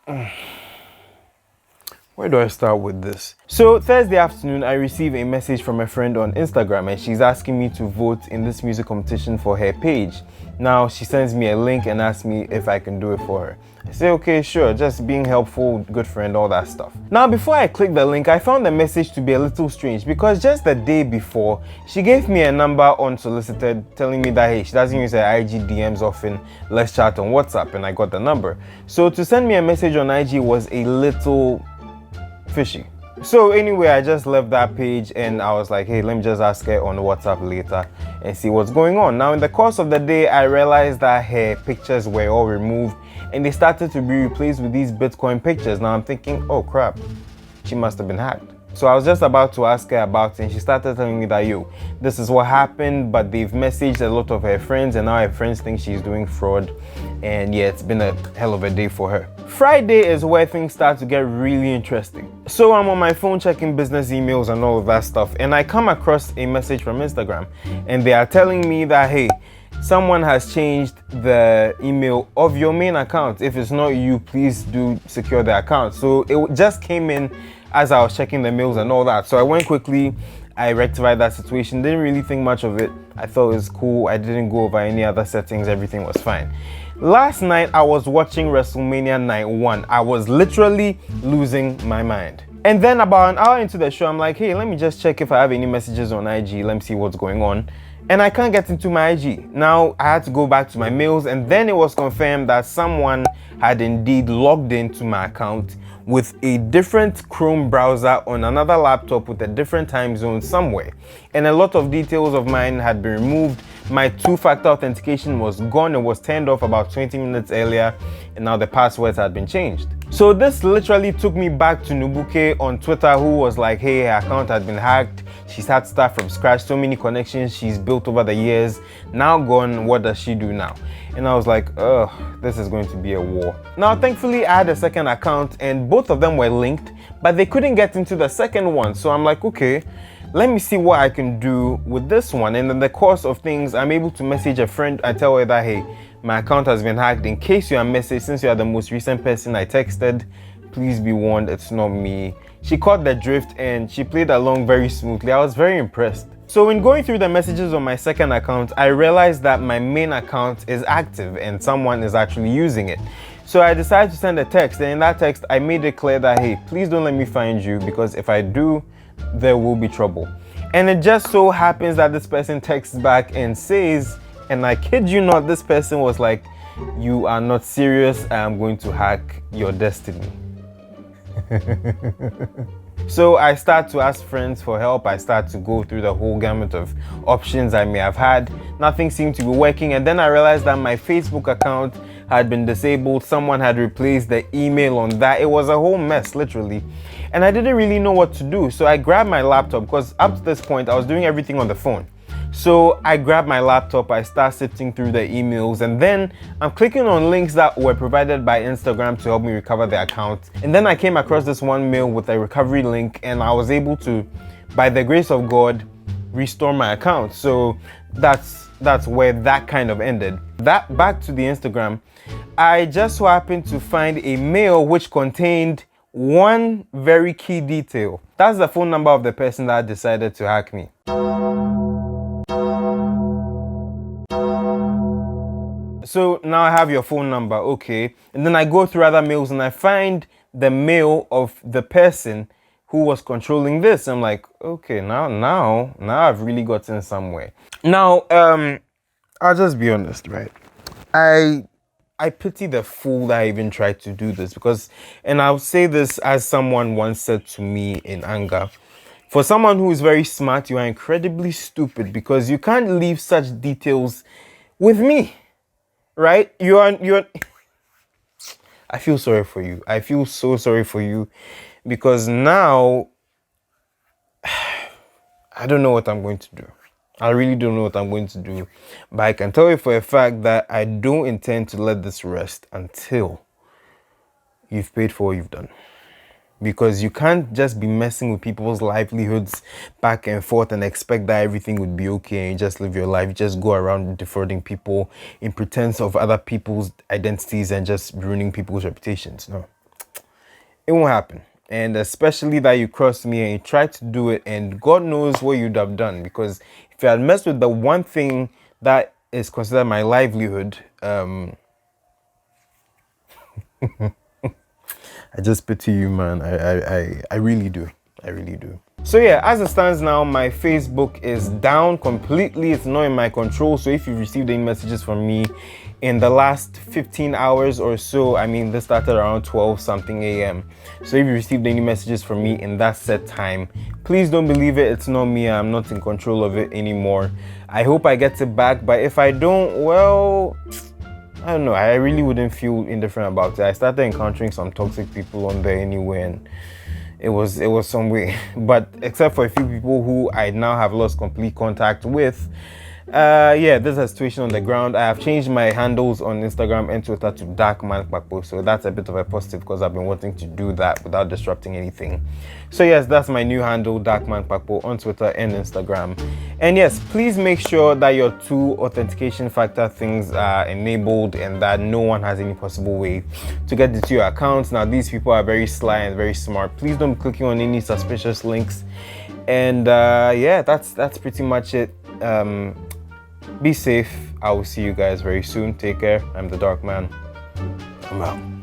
Where do I start with this? So Thursday afternoon, I received a message from a friend on Instagram and she's asking me to vote in this music competition for her page. Now she sends me a link and asks me if I can do it for her. I say, okay, sure, just being helpful, good friend, all that stuff. Now, before I click the link, I found the message to be a little strange because just the day before, she gave me a number unsolicited telling me that, hey, she doesn't use her IG DMs often, let's chat on WhatsApp, and I got the number. So to send me a message on IG was a little fishy. So anyway, I just left that page and I was like, hey, let me just ask her on WhatsApp later and see what's going on. Now, in the course of the day, I realized that her pictures were all removed and they started to be replaced with these Bitcoin pictures. Now I'm thinking, oh crap, she must have been hacked. So I was just about to ask her about it and she started telling me that, yo, this is what happened, but they've messaged a lot of her friends and now her friends think she's doing fraud. And yeah, it's been a hell of a day for her. Friday is where things start to get really interesting. So I'm on my phone checking business emails and all of that stuff, and I come across a message from Instagram and they are telling me that, hey, someone has changed the email of your main account. If it's not you, please do secure the account. So it just came in as I was checking the mails and all that. So I went quickly, I rectified that situation, didn't really think much of it. I thought it was cool. I didn't go over any other settings, everything was fine. Last night, I was watching WrestleMania Night 1. I was literally losing my mind. And then about an hour into the show, I'm like, hey, let me just check if I have any messages on IG. Let me see what's going on. And I can't get into my IG. Now, I had to go back to my mails, and then it was confirmed that someone had indeed logged into my account with a different Chrome browser on another laptop with a different time zone somewhere. And a lot of details of mine had been removed. My two-factor authentication was gone. It was turned off about 20 minutes earlier, and now the passwords had been changed. So this literally took me back to Nubuke on Twitter, who was like, hey, her account had been hacked. She's had to start from scratch. So many connections she's built over the years. Now gone, what does she do now? And I was like, ugh, this is going to be a war. Now, thankfully, I had a second account and both of them were linked, but they couldn't get into the second one. So I'm like, okay, let me see what I can do with this one. And in the course of things, I'm able to message a friend. I tell her that, hey, my account has been hacked. In case you are messaged, since you are the most recent person I texted, please be warned, it's not me. She caught the drift and she played along very smoothly. I was very impressed. So in going through the messages on my second account, I realized that my main account is active and someone is actually using it. So I decided to send a text, and in that text, I made it clear that, hey, please don't let me find you, because if I do, there will be trouble. And it just so happens that this person texts back and says, and I kid you not, this person was like, you are not serious, I am going to hack your destiny. So I start to ask friends for help. I start to go through the whole gamut of options I may have had. Nothing seemed to be working, and then I realized that my Facebook account had been disabled. Someone had replaced the email on that. It was a whole mess, literally. And I didn't really know what to do. So I grabbed my laptop, because up to this point, I was doing everything on the phone. So I grabbed my laptop, I start sifting through the emails, and then I'm clicking on links that were provided by Instagram to help me recover the account. And then I came across this one mail with a recovery link, and I was able to, by the grace of God, restore my account. So that's where that kind of ended. That back to the Instagram, I just so happened to find a mail which contained one very key detail. That's the phone number of the person that decided to hack me. So now I have your phone number, okay. And then I go through other mails and I find the mail of the person who was controlling this. I'm like, okay, now I've really gotten somewhere. Now, I'll just be honest, right? I pity the fool that even tried to do this, because, and I'll say this as someone once said to me in anger, for someone who is very smart, you are incredibly stupid, because you can't leave such details with me. Right? You're I feel sorry for you. I feel so sorry for you, because now I don't know what I'm going to do. I really don't know what I'm going to do. But I can tell you for a fact that I don't intend to let this rest until you've paid for what you've done. Because you can't just be messing with people's livelihoods back and forth and expect that everything would be okay and you just live your life. You just go around defrauding people in pretense of other people's identities and just ruining people's reputations. No, it won't happen. And especially that you crossed me and you tried to do it, and God knows what you'd have done, because if you had messed with the one thing that is considered my livelihood, I just pity you, man. I really do. I really do. So yeah, as it stands now, my Facebook is down completely. It's not in my control. So if you received any messages from me in the last 15 hours or so, I mean, this started around 12 something a.m. So if you received any messages from me in that set time, please don't believe it. It's not me. I'm not in control of it anymore. I hope I get it back, but if I don't, well, I don't know. I really wouldn't feel indifferent about it. I started encountering some toxic people on there anyway, and it was some way. But except for a few people who I now have lost complete contact with, yeah, there's a situation on the ground. I have changed my handles on Instagram and Twitter to Kpakpo, so that's a bit of a positive, because I've been wanting to do that without disrupting anything. So yes, that's my new handle, Kpakpo, on Twitter and Instagram. And yes, please make sure that your 2 authentication factor things are enabled and that no one has any possible way to get into your accounts. Now, these people are very sly and very smart. Please don't be clicking on any suspicious links. And yeah, that's pretty much it. Be safe. I will see you guys very soon. Take care. I'm the Dark Man. I'm out.